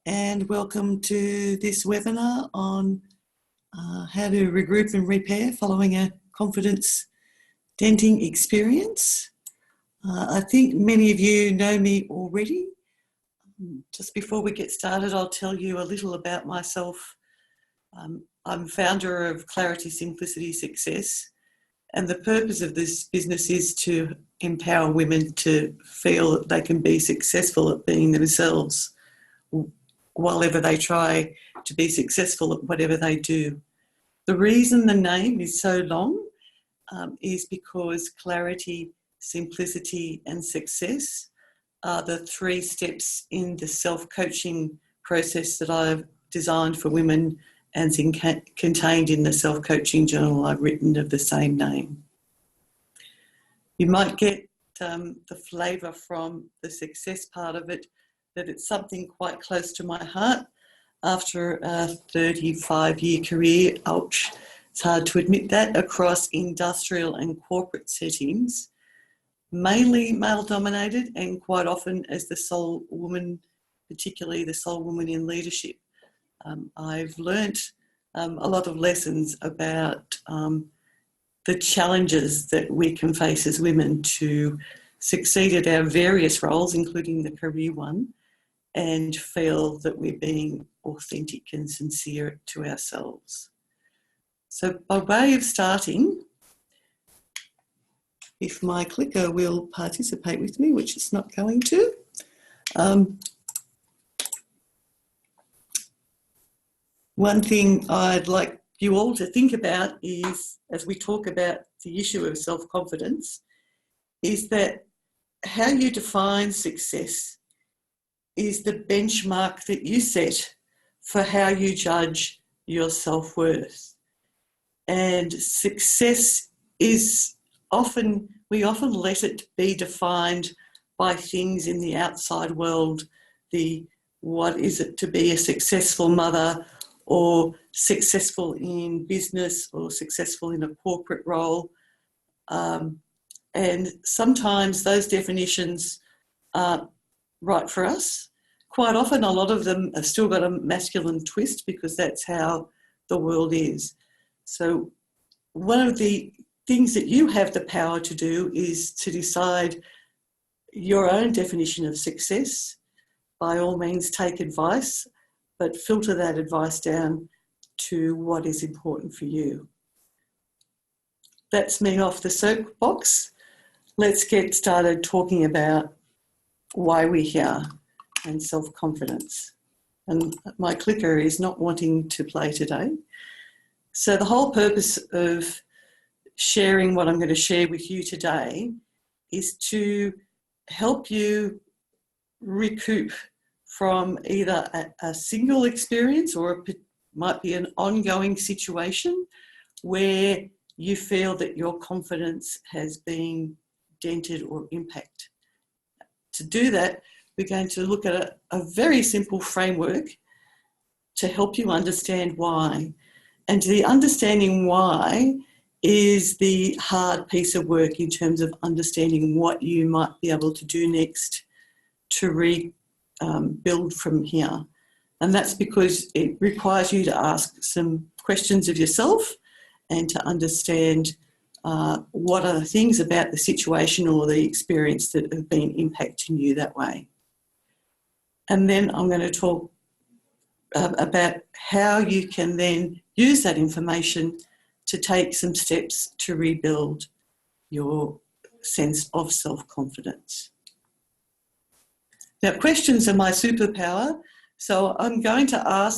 and welcome to this webinar on how to regroup and repair following a confidence denting experience. I think many of you know me already. Just before we get started, I'll tell you a little about myself. I'm founder of Clarity, Simplicity, Success, and the purpose of this business is to empower women to feel that they can be successful at being themselves while ever they try to be successful at whatever they do. The reason the name is so long is because clarity, simplicity and success are the 3 steps in the self-coaching process that I've designed for women and is contained in the self-coaching journal I've written of the same name. You might get the flavour from the success part of it that it's something quite close to my heart. After a 35-year career, ouch, it's hard to admit that, across industrial and corporate settings, mainly male-dominated and quite often as the sole woman, particularly the sole woman in leadership. I've learnt a lot of lessons about the challenges that we can face as women to succeed at our various roles, including the career one, and feel that we're being authentic and sincere to ourselves. So by way of starting, if my clicker will participate with me, which it's not going to, one thing I'd like you all to think about is, as we talk about the issue of self-confidence, is that how you define success is the benchmark that you set for how you judge your self-worth. And success is we often let it be defined by things in the outside world, what is it to be a successful mother, or successful in business, or successful in a corporate role. And sometimes those definitions aren't right for us. Quite often, a lot of them have still got a masculine twist because that's how the world is. So one of the things that you have the power to do is to decide your own definition of success. By all means, take advice, but filter that advice down to what is important for you. That's me off the soapbox. Let's get started talking about why we're here and self-confidence. And my clicker is not wanting to play today. So the whole purpose of sharing what I'm going to share with you today is to help you recoup from either a single experience, or it might be an ongoing situation where you feel that your confidence has been dented or impacted. To do that, we're going to look at a very simple framework to help you understand why. And the understanding why is the hard piece of work in terms of understanding what you might be able to do next to rebuild from here. And that's because it requires you to ask some questions of yourself and to understand what are the things about the situation or the experience that have been impacting you that way. And then I'm going to talk about how you can then use that information to take some steps to rebuild your sense of self-confidence. Now, questions are my superpower, so I'm going to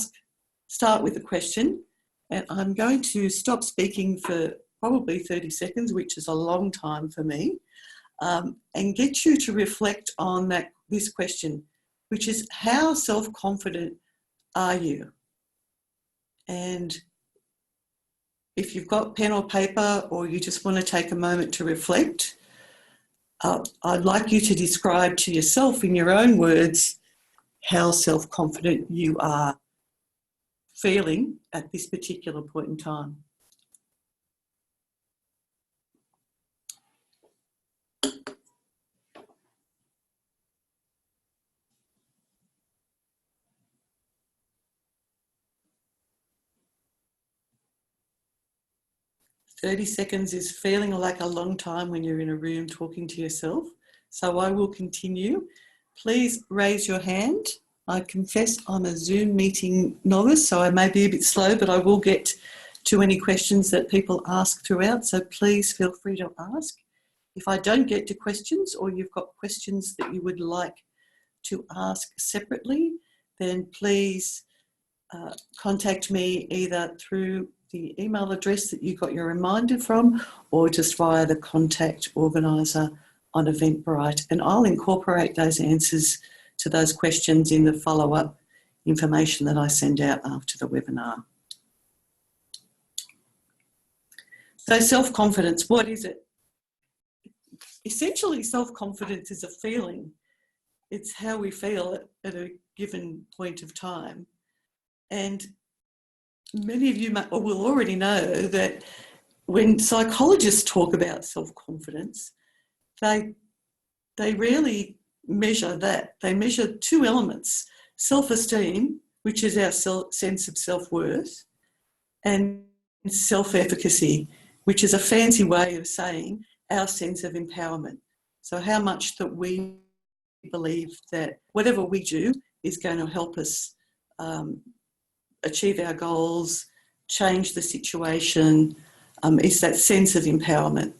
start with a question, and I'm going to stop speaking for probably 30 seconds, which is a long time for me, and get you to reflect on this question, which is, how self-confident are you? And if you've got pen or paper, or you just want to take a moment to reflect, I'd like you to describe to yourself in your own words how self-confident you are feeling at this particular point in time. 30 seconds is feeling like a long time when you're in a room talking to yourself. So I will continue. Please raise your hand. I confess I'm a Zoom meeting novice, so I may be a bit slow, but I will get to any questions that people ask throughout. So please feel free to ask. If I don't get to questions, or you've got questions that you would like to ask separately, then please contact me either through the email address that you got your reminder from, or just via the contact organiser on Eventbrite, and I'll incorporate those answers to those questions in the follow-up information that I send out after the webinar. So self-confidence, what is it? Essentially, self-confidence is a feeling. It's how we feel at a given point of time. And many of you will already know that when psychologists talk about self-confidence, they rarely measure that. They measure two elements: self-esteem, which is our sense of self-worth, and self-efficacy, which is a fancy way of saying our sense of empowerment. So how much that we believe that whatever we do is going to help us achieve our goals, change the situation, is that sense of empowerment.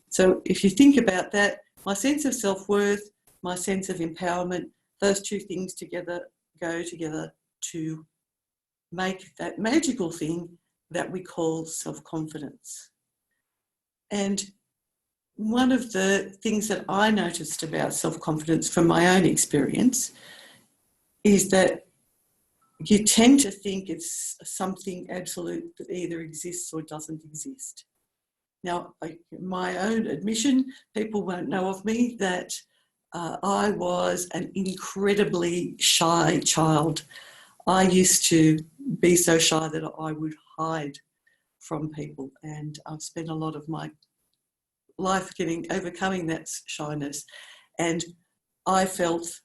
So if you think about that, my sense of self-worth, my sense of empowerment, those two things together go together to make that magical thing that we call self-confidence. And one of the things that I noticed about self-confidence from my own experience is that you tend to think it's something absolute that either exists or doesn't exist. Now, my own admission, people won't know of me that I was an incredibly shy child. I used to be so shy that I would hide from people, and I've spent a lot of my life overcoming that shyness, and I felt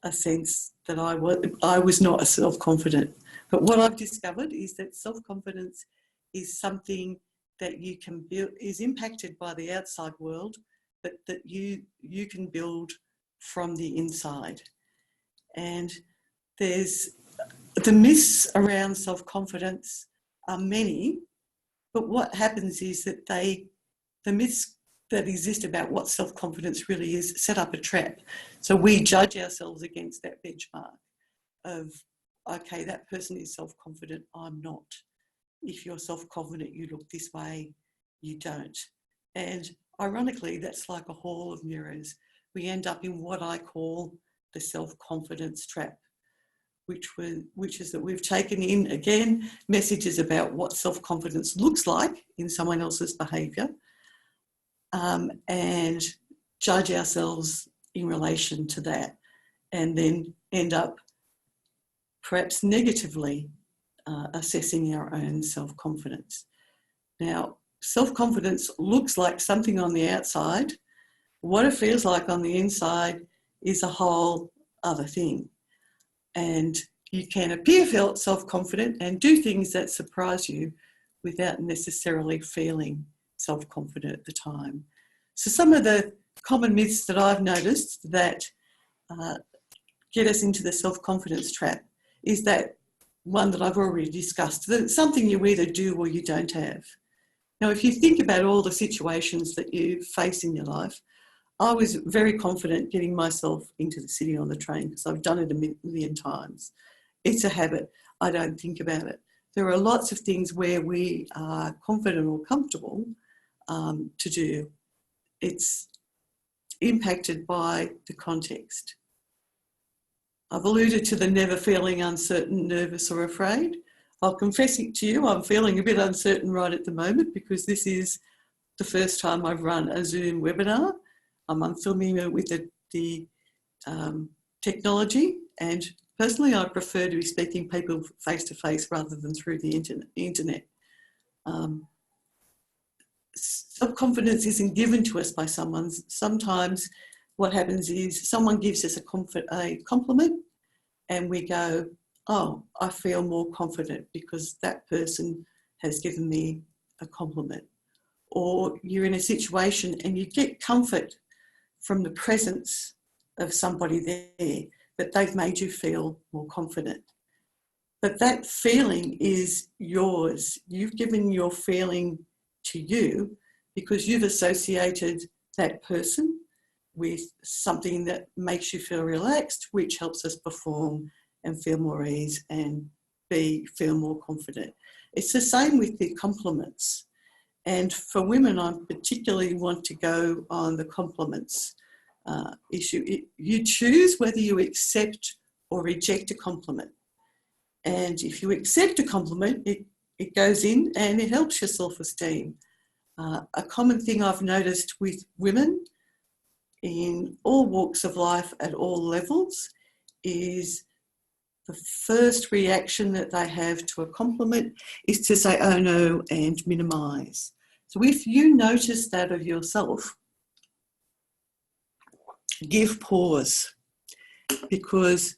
a sense that I was not a self-confident. But what I've discovered is that self-confidence is something that you can build, is impacted by the outside world, but that you can build from the inside. And there's the myths around self-confidence are many, but what happens is that the myths that exist about what self-confidence really is set up a trap. So we judge ourselves against that benchmark of, okay, that person is self-confident, I'm not. If you're self-confident, you look this way, you don't. And ironically, that's like a hall of mirrors. We end up in what I call the self-confidence trap, which is that we've taken in, again, messages about what self-confidence looks like in someone else's behaviour, and judge ourselves in relation to that, and then end up perhaps negatively assessing our own self-confidence. Now, self-confidence looks like something on the outside. What it feels like on the inside is a whole other thing. And you can appear self-confident and do things that surprise you without necessarily feeling self-confident at the time. So some of the common myths that I've noticed that get us into the self-confidence trap is that one that I've already discussed, that it's something you either do or you don't have. Now, if you think about all the situations that you face in your life, I was very confident getting myself into the city on the train because I've done it a million times. It's a habit. I don't think about it. There are lots of things where we are confident or comfortable to do. It's impacted by the context. I've alluded to the never feeling uncertain, nervous or afraid. I'll confess it to you, I'm feeling a bit uncertain right at the moment because this is the first time I've run a Zoom webinar. I'm unfamiliar with the technology, and personally I prefer to be speaking people face to face rather than through the internet. Self-confidence isn't given to us by someone. Sometimes what happens is someone gives us a compliment and we go, oh, I feel more confident because that person has given me a compliment. or you're in a situation and you get comfort from the presence of somebody there, that they've made you feel more confident. But that feeling is yours. You've given your feeling to you because you've associated that person with something that makes you feel relaxed, which helps us perform and feel more ease and feel more confident. It's the same with the compliments. And for women, I particularly want to go on the compliments issue. You choose whether you accept or reject a compliment. And if you accept a compliment, it goes in and it helps your self-esteem. A common thing I've noticed with women in all walks of life at all levels is the first reaction that they have to a compliment is to say, oh no, and minimise. So if you notice that of yourself, give pause, because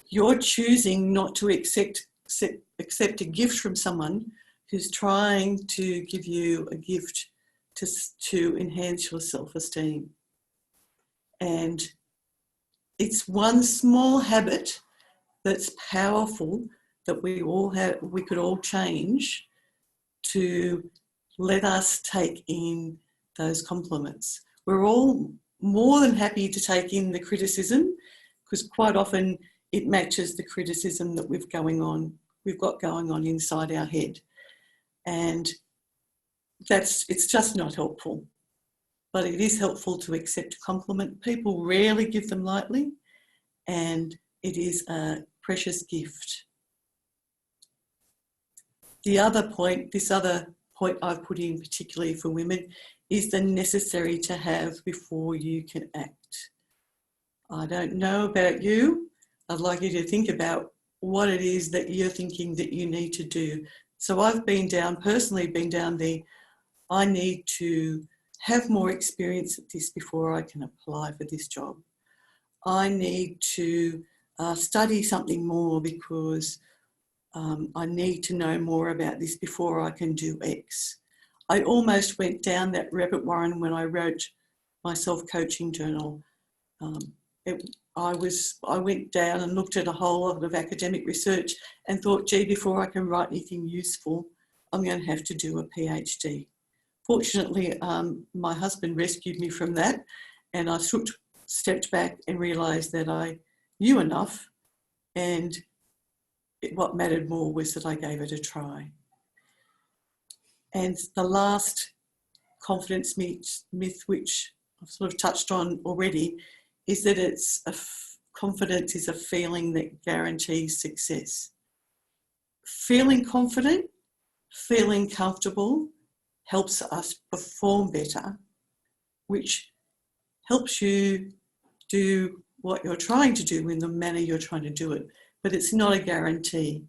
you're choosing not to accept a gift from someone who's trying to give you a gift to enhance your self-esteem. And it's one small habit that's powerful that we could all change to let us take in those compliments. We're all more than happy to take in the criticism, because quite often it matches the criticism that we've got going on inside our head. And it's just not helpful. But it is helpful to accept a compliment. People rarely give them lightly, and it is a precious gift. This other point I've put in particularly for women is the necessary to have before you can act. I don't know about you. I'd like you to think about what it is that you're thinking that you need to do. So I've personally been down the, I need to have more experience at this before I can apply for this job. I need to study something more because I need to know more about this before I can do X. I almost went down that rabbit warren when I wrote my self-coaching journal. I went down and looked at a whole lot of academic research and thought, gee, before I can write anything useful, I'm going to have to do a PhD. Fortunately, my husband rescued me from that, and I stepped back and realised that I knew enough, and what mattered more was that I gave it a try. And the last confidence myth, which I've sort of touched on already, is that confidence is a feeling that guarantees success. Feeling confident, feeling comfortable helps us perform better, which helps you do what you're trying to do in the manner you're trying to do it, but it's not a guarantee.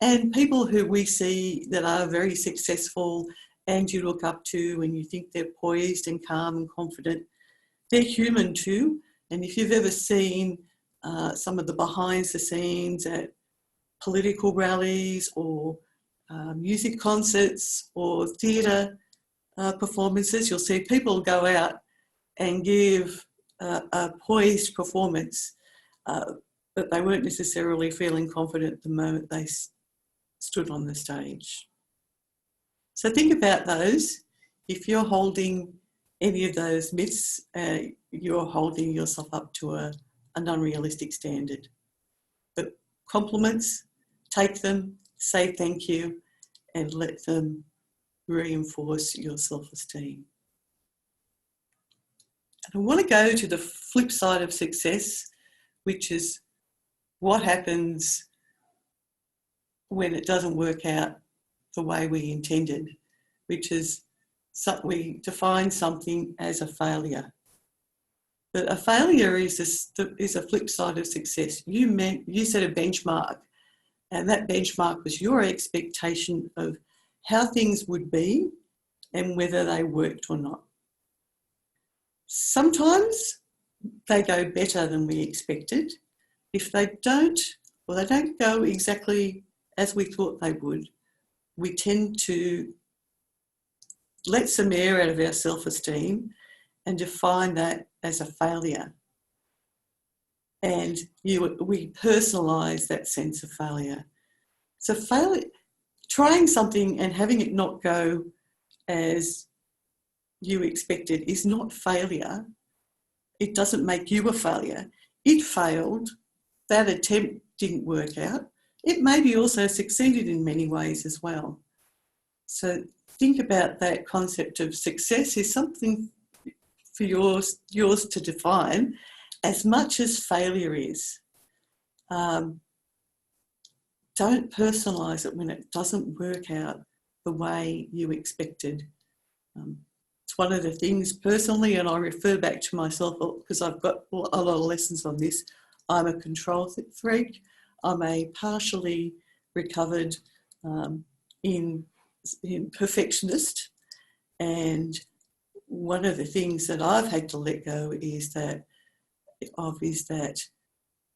And people who we see that are very successful and you look up to and you think they're poised and calm and confident, they're human too. And if you've ever seen some of the behind the scenes at political rallies or music concerts or theatre performances, you'll see people go out and give a poised performance, but they weren't necessarily feeling confident the moment they stood on the stage. So think about those. If you're holding any of those myths, you're holding yourself up to an unrealistic standard. But compliments, take them, say thank you, and let them reinforce your self-esteem. And I want to go to the flip side of success, which is what happens when it doesn't work out the way we intended, which is we define something as a failure. But a failure is a flip side of success. You set a benchmark, and that benchmark was your expectation of how things would be and whether they worked or not. Sometimes they go better than we expected. If they don't, or they don't go exactly as we thought they would, we tend to let some air out of our self-esteem and define that as a failure. And we personalise that sense of failure. So trying something and having it not go as you expected is not failure. It doesn't make you a failure. It failed. That attempt didn't work out. It maybe also succeeded in many ways as well. So think about that concept of success is something for yours to define as much as failure is. Don't personalise it when it doesn't work out the way you expected. It's one of the things personally, and I refer back to myself because I've got a lot of lessons on this. I'm a control freak. I'm a partially recovered in perfectionist, and one of the things that I've had to let go is that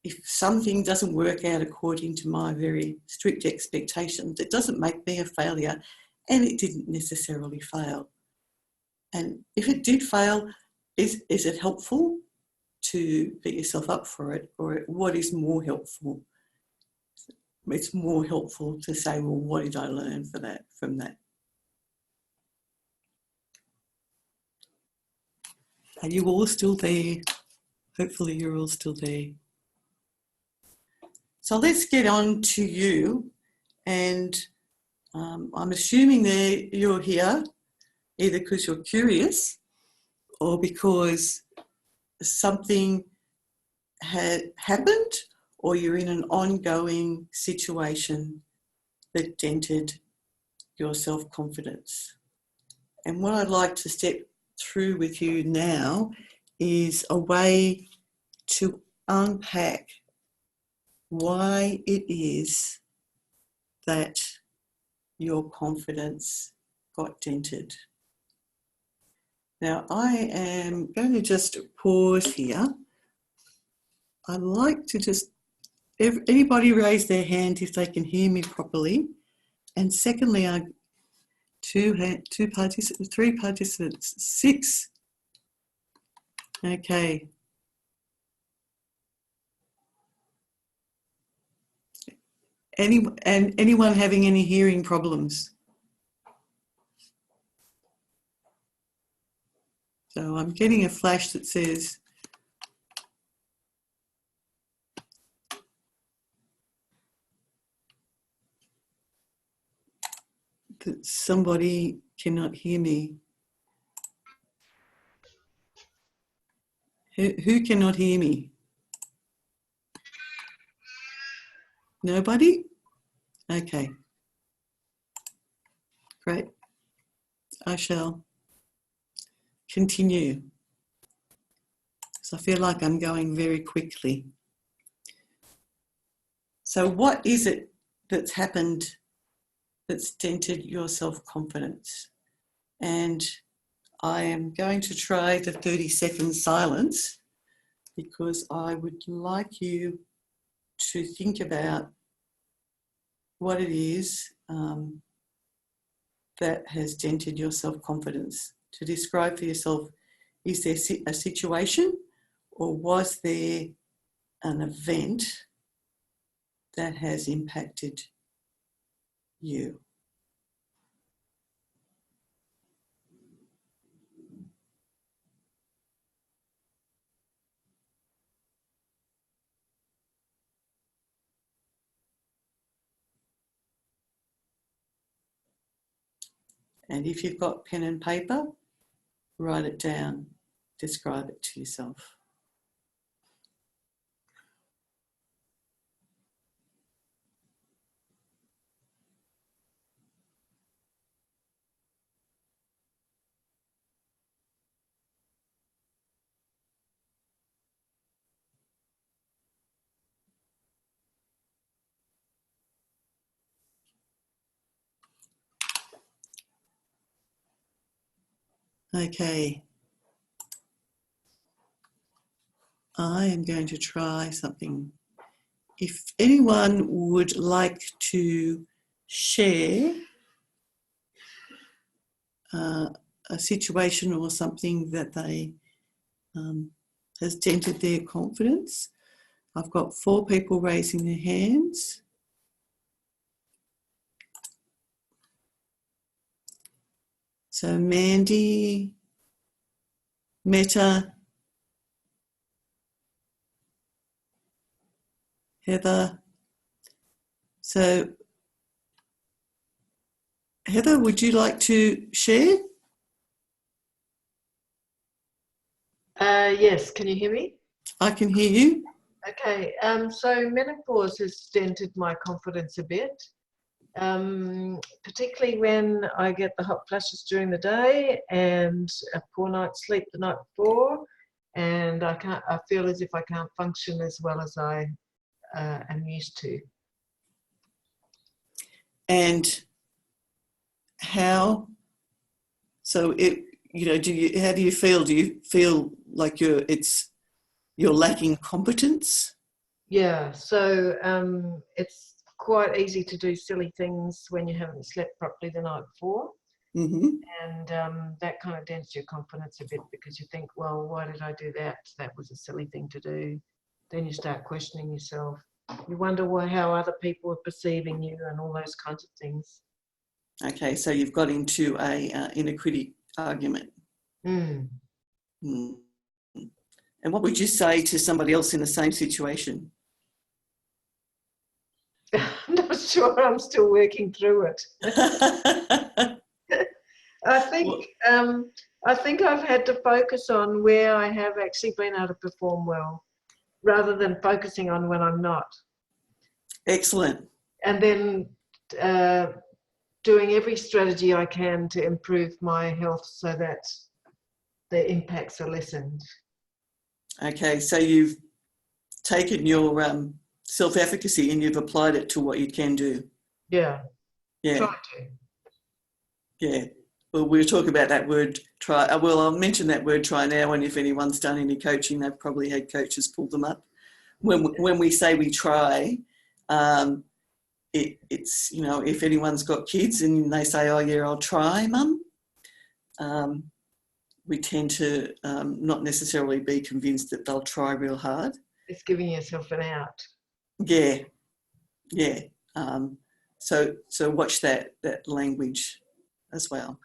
if something doesn't work out according to my very strict expectations, it doesn't make me a failure, and it didn't necessarily fail. And if it did fail, is it helpful to beat yourself up for it, or what is more helpful? It's more helpful to say, well, what did I learn from that? Are you all still there? Hopefully you're all still there. So let's get on to you. And I'm assuming that you're here either because you're curious or because something had happened, or you're in an ongoing situation that dented your self-confidence. And what I'd like to step through with you now is a way to unpack why it is that your confidence got dented. Now, I am going to just pause here. I'd like to just, anybody raise their hand if they can hear me properly. And secondly, three participants, 6. Okay. Anyone having any hearing problems? So I'm getting a flash that says that somebody cannot hear me. Who cannot hear me? Nobody? Okay. Great. I shall continue. So I feel like I'm going very quickly. So what is it that's happened that's dented your self-confidence? And I am going to try the 30-second silence because I would like you to think about what it is that has dented your self-confidence. To describe for yourself, is there a situation or was there an event that has impacted you? And if you've got pen and paper, write it down, describe it to yourself. Okay. I am going to try something. If anyone would like to share a situation or something that they has dented their confidence. I've got 4 people raising their hands. So Mandy, Meta, Heather. So Heather, would you like to share? Yes, can you hear me? I can hear you. Okay, so menopause has dented my confidence a bit, particularly when I get the hot flashes during the day and a poor night's sleep the night before, and I feel as if I can't function as well as I am used to. And how? So it, how do you feel? Do you feel like you're lacking competence? Yeah, so it's quite easy to do silly things when you haven't slept properly the night before. Mm-hmm. And that kind of dents your confidence a bit because you think, well, why did I do that? That was a silly thing to do. Then you start questioning yourself. You wonder how other people are perceiving you and all those kinds of things. Okay, so you've got into a inner critic argument. Mm. Mm. And what would you say to somebody else in the same situation? I'm not sure. I'm still working through it. I think I've had to focus on where I have actually been able to perform well, rather than focusing on when I'm not. Excellent. And then doing every strategy I can to improve my health so that the impacts are lessened. Okay, so you've taken your self-efficacy and you've applied it to what you can do. Yeah. Yeah. Try to. Yeah. Well, we'll talk about that word try. Well, I'll mention that word try now, and if anyone's done any coaching, they've probably had coaches pull them up. When we say we try, it's, if anyone's got kids and they say, oh, yeah, I'll try, Mum, we tend to not necessarily be convinced that they'll try real hard. It's giving yourself an out. Yeah, yeah. So watch that language as well.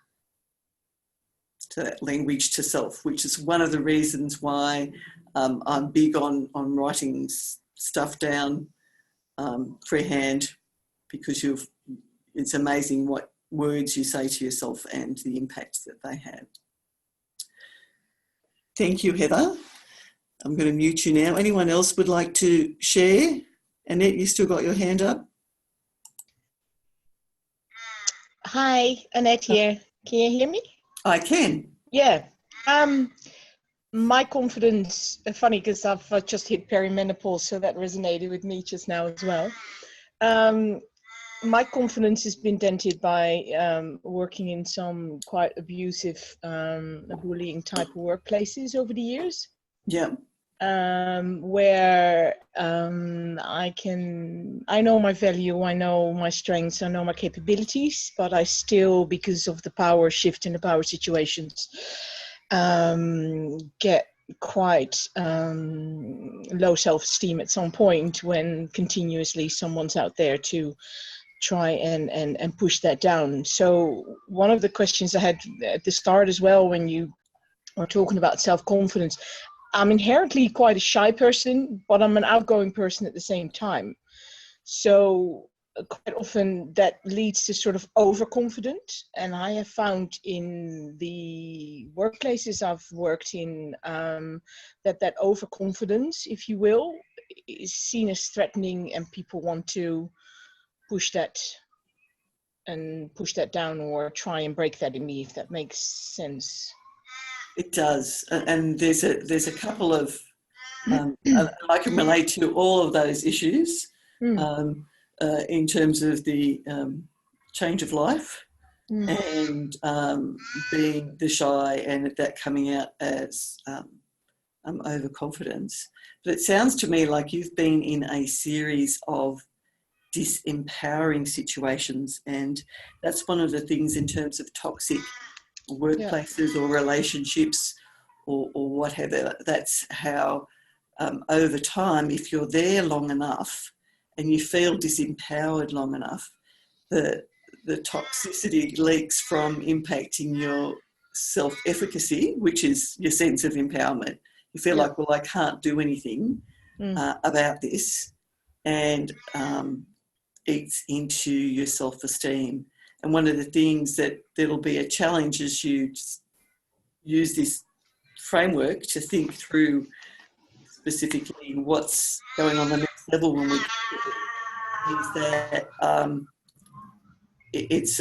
To that language to self, which is one of the reasons why I'm big on writing stuff down freehand, because it's amazing what words you say to yourself and the impact that they have. Thank you, Heather. I'm going to mute you now. Anyone else would like to share? Annette, you still got your hand up? Hi, Annette here. Can you hear me? I can. Yeah. My confidence, funny because I've just hit perimenopause, so that resonated with me just now as well. My confidence has been dented by working in some quite abusive, bullying type of workplaces over the years. Yeah. Where I know my value, I know my strengths, I know my capabilities, but I still, because of the power shift in the power situations, get quite low self-esteem at some point when continuously someone's out there to try and push that down. So one of the questions I had at the start as well, when you were talking about self-confidence, I'm inherently quite a shy person, but I'm an outgoing person at the same time. So quite often that leads to sort of overconfident. And I have found in the workplaces I've worked in that overconfidence, if you will, is seen as threatening, and people want to push that down or try and break that in me, if that makes sense. It does, and there's a couple of I can relate to all of those issues in terms of the change of life and being the shy and that coming out as overconfidence. But it sounds to me like you've been in a series of disempowering situations, and that's one of the things in terms of toxic workplaces or relationships or whatever. That's how, over time, if you're there long enough and you feel disempowered long enough, the toxicity leaks from impacting your self-efficacy, which is your sense of empowerment. You feel like, well, I can't do anything about this, and eats into your self-esteem. And one of the things that'll be a challenge as you use this framework to think through specifically what's going on the next level when we is that it's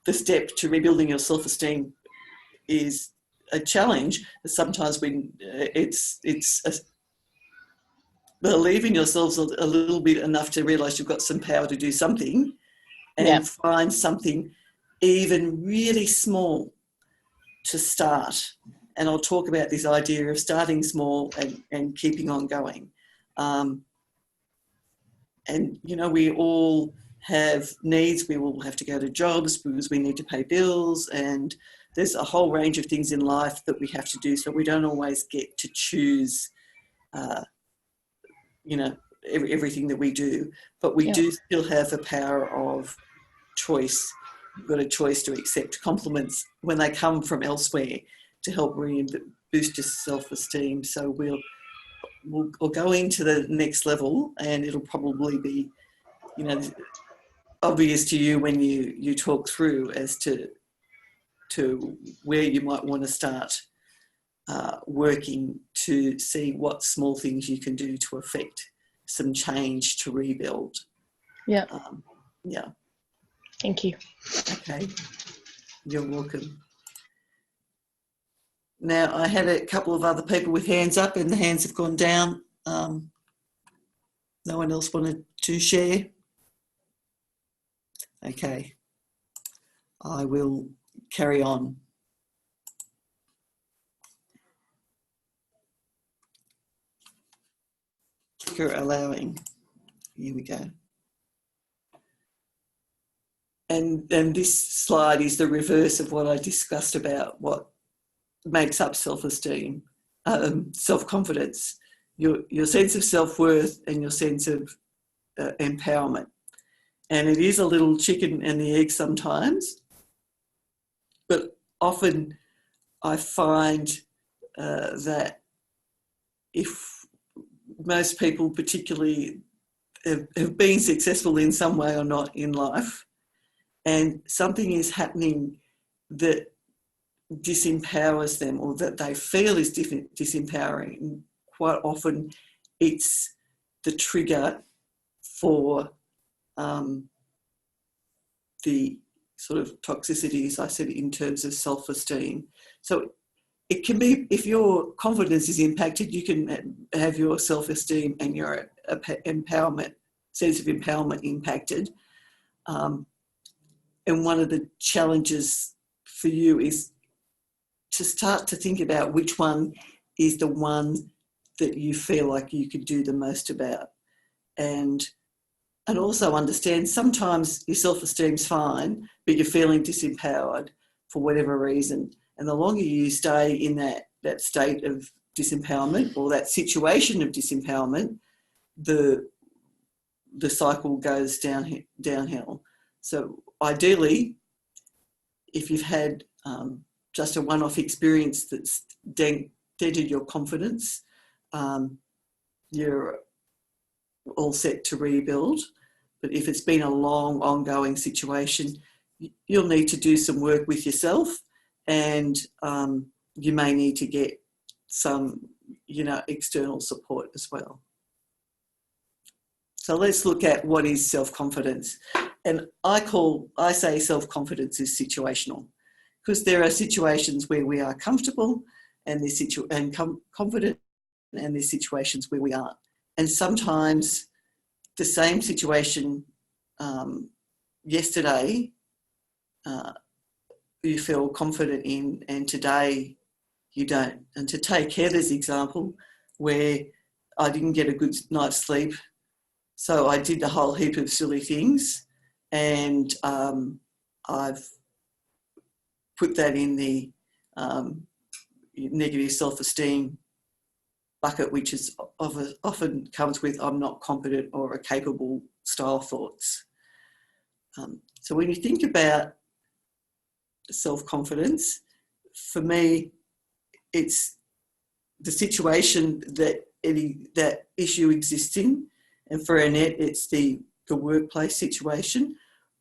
the step to rebuilding your self-esteem is a challenge. Sometimes when believe in yourselves a little bit enough to realise you've got some power to do something, and find something even really small to start. And I'll talk about this idea of starting small and keeping on going. And, you know, we all have needs. We all have to go to jobs because we need to pay bills, and there's a whole range of things in life that we have to do. So we don't always get to choose, you know, everything that we do, but we do still have the power of choice. You've got a choice to accept compliments when they come from elsewhere to help boost your self-esteem. So we'll go into the next level, and it'll probably be, you know, obvious to you when you talk through as to where you might want to start working to see what small things you can do to affect some change to rebuild. Yeah. Thank you. Okay. You're welcome. Now, I had a couple of other people with hands up, and the hands have gone down. No one else wanted to share? Okay. I will carry on. Clicker allowing. Here we go. And this slide is the reverse of what I discussed about what makes up self-esteem, self-confidence, your sense of self-worth and your sense of empowerment. And it is a little chicken and the egg sometimes, but often I find that if most people particularly have been successful in some way or not in life, and something is happening that disempowers them or that they feel is disempowering, quite often it's the trigger for the sort of toxicities I said in terms of self-esteem. So it can be, if your confidence is impacted, you can have your self-esteem and your empowerment, sense of empowerment impacted. And one of the challenges for you is to start to think about which one is the one that you feel like you could do the most about. And also understand sometimes your self-esteem's fine, but you're feeling disempowered for whatever reason. And the longer you stay in that state of disempowerment or that situation of disempowerment, the cycle goes downhill. So ideally, if you've had just a one-off experience that's dented your confidence, you're all set to rebuild. But if it's been a long, ongoing situation, you'll need to do some work with yourself, and you may need to get some, you know, external support as well. So let's look at what is self-confidence. And I say self-confidence is situational, because there are situations where we are comfortable and confident, and there's situations where we aren't. And sometimes the same situation yesterday you feel confident in, and today you don't. And to take Heather's example, where I didn't get a good night's sleep, so I did a whole heap of silly things, and I've put that in the negative self-esteem bucket, which is often comes with I'm not competent or capable style thoughts. So when you think about self-confidence, for me, it's the situation that that issue exists in, and for Annette, it's the workplace situation.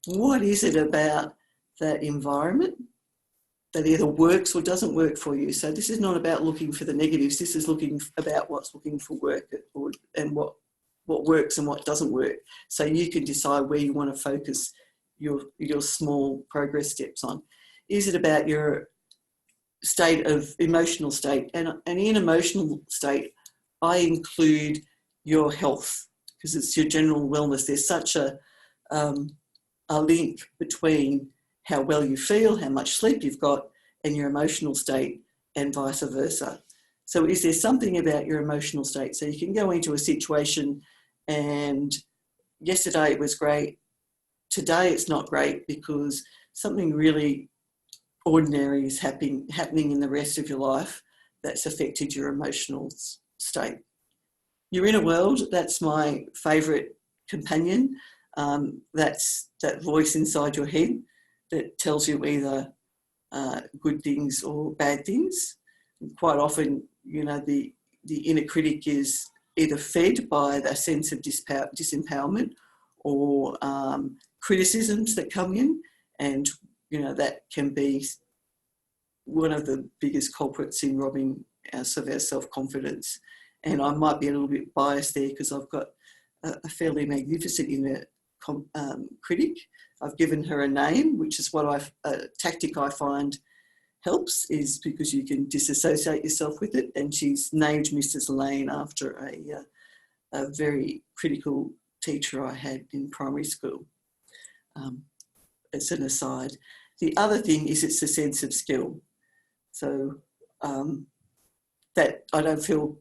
What is it about that environment that either works or doesn't work for you? So this is not about looking for the negatives. This is looking about what's looking for work and what works and what doesn't work. So you can decide where you want to focus your small progress steps on. Is it about your emotional state? And in emotional state, I include your health, because it's your general wellness. There's such a link between how well you feel, how much sleep you've got, and your emotional state, and vice versa. So is there something about your emotional state? So you can go into a situation and yesterday it was great, today it's not great because something really ordinary is happening in the rest of your life that's affected your emotional state. Your inner world, that's my favourite companion. That's that voice inside your head that tells you either good things or bad things. And quite often, you know, the inner critic is either fed by the sense of disempowerment or criticisms that come in, and you know that can be one of the biggest culprits in robbing us of our self-confidence. And I might be a little bit biased there because I've got a fairly magnificent inner critic. I've given her a name, which is a tactic I find helps, is because you can disassociate yourself with it. And she's named Mrs. Lane after a very critical teacher I had in primary school. It's an aside. The other thing is it's a sense of skill. So that I don't feel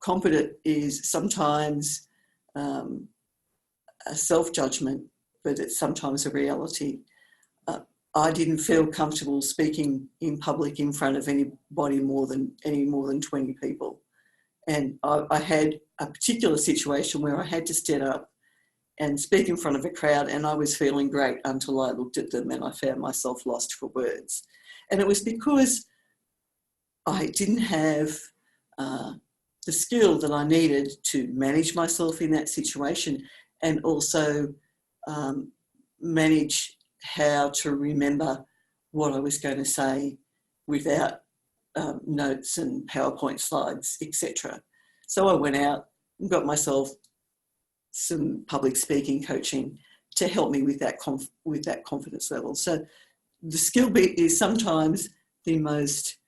competent is sometimes a self-judgment, but it's sometimes a reality. I didn't feel comfortable speaking in public in front of any more than 20 people. And I had a particular situation where I had to stand up and speak in front of a crowd, and I was feeling great until I looked at them and I found myself lost for words. And it was because I didn't have the skill that I needed to manage myself in that situation, and also manage how to remember what I was going to say without notes and PowerPoint slides, etc. So I went out and got myself some public speaking coaching to help me with that confidence level. So the skill bit is sometimes the most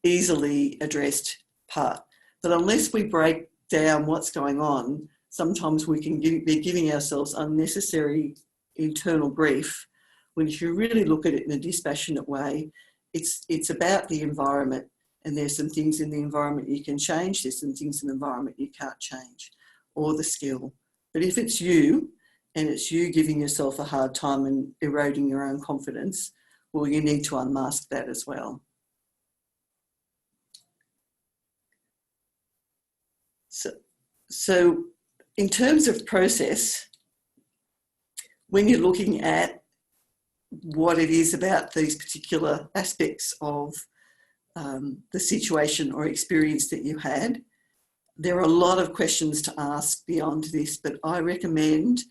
easily addressed part. But unless we break down what's going on, sometimes we can be giving ourselves unnecessary internal grief, when if you really look at it in a dispassionate way, it's about the environment, and there's some things in the environment you can change, there's some things in the environment you can't change, or the skill. But if it's you, and it's you giving yourself a hard time and eroding your own confidence, well, you need to unmask that as well. So in terms of process, when you're looking at what it is about these particular aspects of the situation or experience that you had, there are a lot of questions to ask beyond this, but I recommend,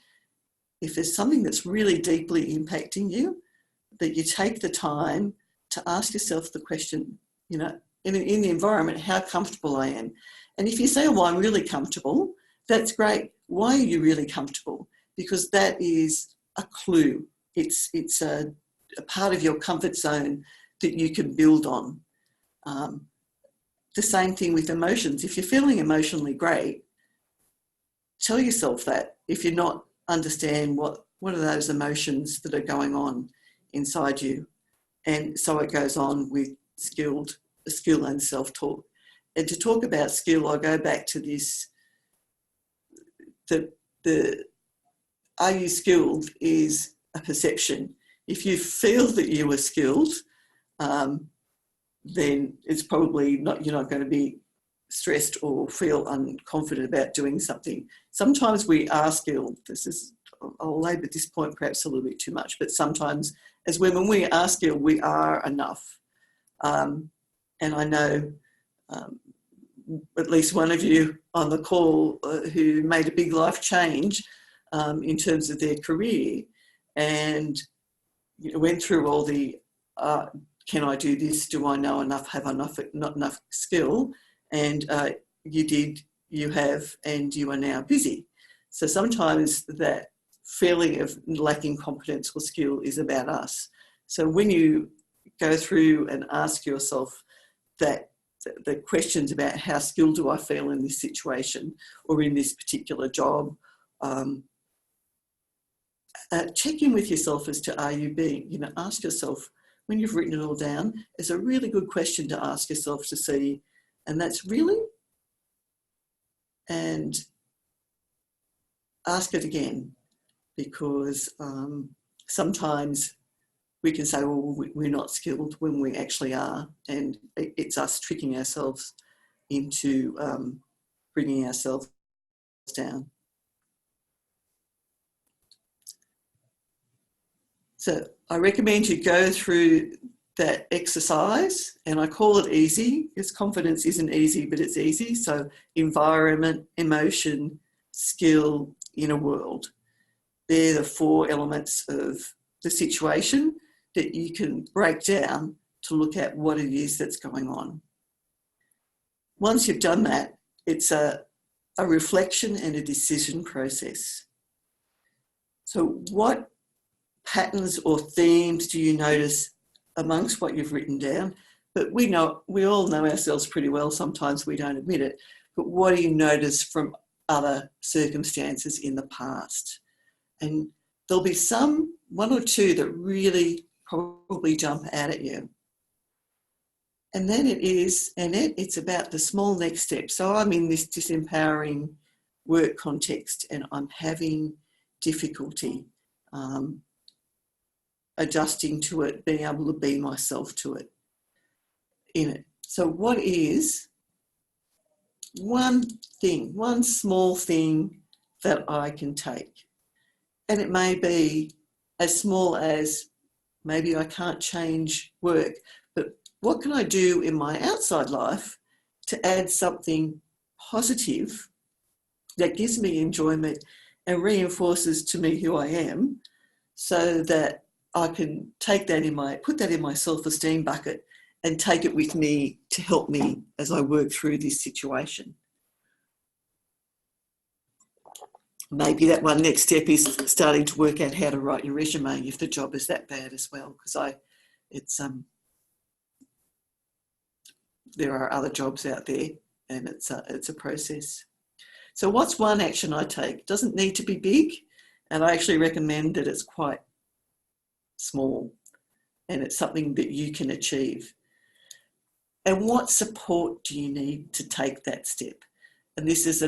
if there's something that's really deeply impacting you, that you take the time to ask yourself the question, you know, in the environment, how comfortable I am. And if you say, oh, well, I'm really comfortable, that's great. Why are you really comfortable? Because that is a clue. It's a part of your comfort zone that you can build on. The same thing with emotions. If you're feeling emotionally great, tell yourself that. If you're not, understand what are those emotions that are going on inside you. And so it goes on with skill and self-talk. And to talk about skill, I'll go back to this, the are you skilled is a perception. If you feel that you are skilled, then it's probably not, you're not going to be stressed or feel unconfident about doing something. Sometimes we are skilled. I'll labour this point perhaps a little bit too much, but sometimes as women we are skilled, we are enough. And I know at least one of you on the call who made a big life change in terms of their career, and went through all the can I do this? Do I know enough? Have I not enough skill? And you did, you have, and you are now busy. So sometimes that feeling of lacking competence or skill is about us. So when you go through and ask yourself that the questions about how skilled do I feel in this situation or in this particular job, check in with yourself as to are you being, ask yourself when you've written it all down. It's a really good question to ask yourself to see, and that's really, and ask it again, because sometimes we can say, well, we're not skilled when we actually are, and it's us tricking ourselves into bringing ourselves down. So I recommend you go through that exercise, and I call it easy because confidence isn't easy, but it's easy. So environment, emotion, skill, inner world. They're the 4 elements of the situation that you can break down to look at what it is that's going on. Once you've done that, it's a reflection and a decision process. So what patterns or themes do you notice amongst what you've written down? But we all know ourselves pretty well. Sometimes we don't admit it. But what do you notice from other circumstances in the past? And there'll be one or two that really probably jump out at you. And then it's about the small next step. So I'm in this disempowering work context and I'm having difficulty adjusting to it, being able to be myself to it, in it. So what is one small thing that I can take? And it may be as small as maybe I can't change work, but what can I do in my outside life to add something positive that gives me enjoyment and reinforces to me who I am, so that I can put that in my self-esteem bucket and take it with me to help me as I work through this situation. Maybe that one next step is starting to work out how to write your resume if the job is that bad as well, because there are other jobs out there and it's a process. So what's one action I take? It doesn't need to be big, and I actually recommend that it's quite small and it's something that you can achieve. And what support do you need to take that step? And this is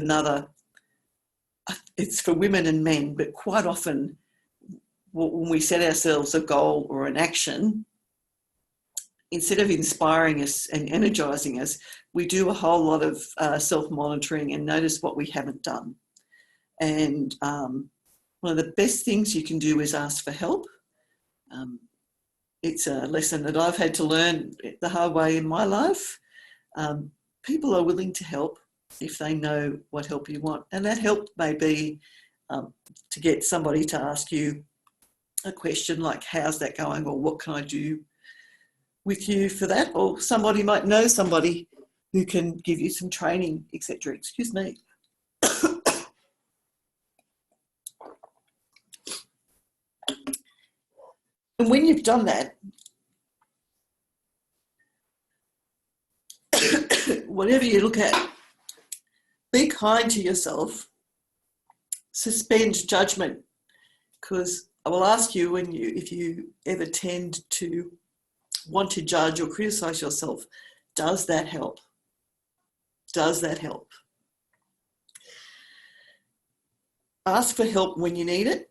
it's for women and men, but quite often when we set ourselves a goal or an action, instead of inspiring us and energising us, we do a whole lot of self-monitoring and notice what we haven't done. And one of the best things you can do is ask for help. It's a lesson that I've had to learn the hard way in my life. People are willing to help if they know what help you want. And that help may be to get somebody to ask you a question like, how's that going? Or what can I do with you for that? Or somebody might know somebody who can give you some training, etc. Excuse me. And when you've done that, whatever you look at, be kind to yourself, suspend judgment, because I will ask you if you ever tend to want to judge or criticise yourself, does that help? Does that help? Ask for help when you need it,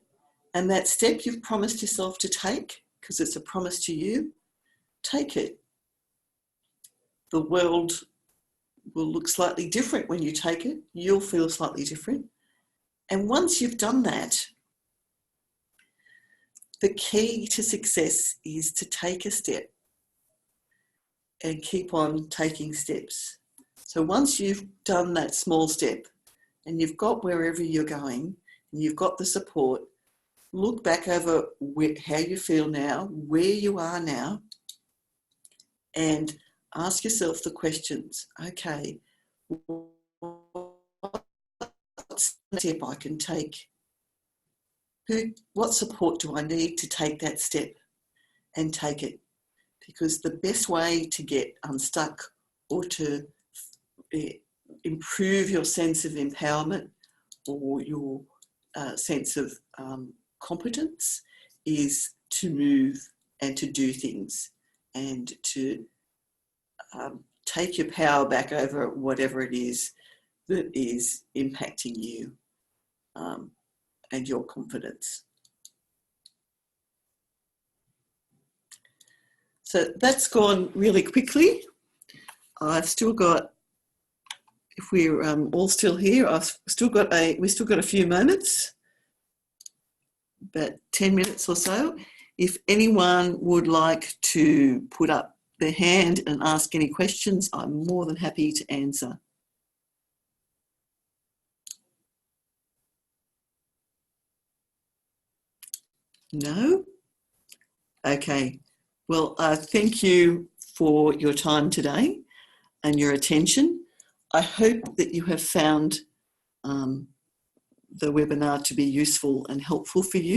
And that step you've promised yourself to take, because it's a promise to you, take it. The world will look slightly different when you take it. You'll feel slightly different. And once you've done that, the key to success is to take a step and keep on taking steps. So once you've done that small step and you've got wherever you're going and you've got the support, look back over how you feel now, where you are now, and ask yourself the questions. Okay, what's the step I can take? What support do I need to take that step and take it? Because the best way to get unstuck or to improve your sense of empowerment or your sense of competence is to move and to do things and to take your power back over whatever it is that is impacting you and your confidence. So that's gone really quickly. I've still got, if we're all still here, we've still got a few moments, about 10 minutes or so. If anyone would like to put up their hand and ask any questions, I'm more than happy to answer. No? Okay. Well, thank you for your time today and your attention. I hope that you have found the webinar to be useful and helpful for you.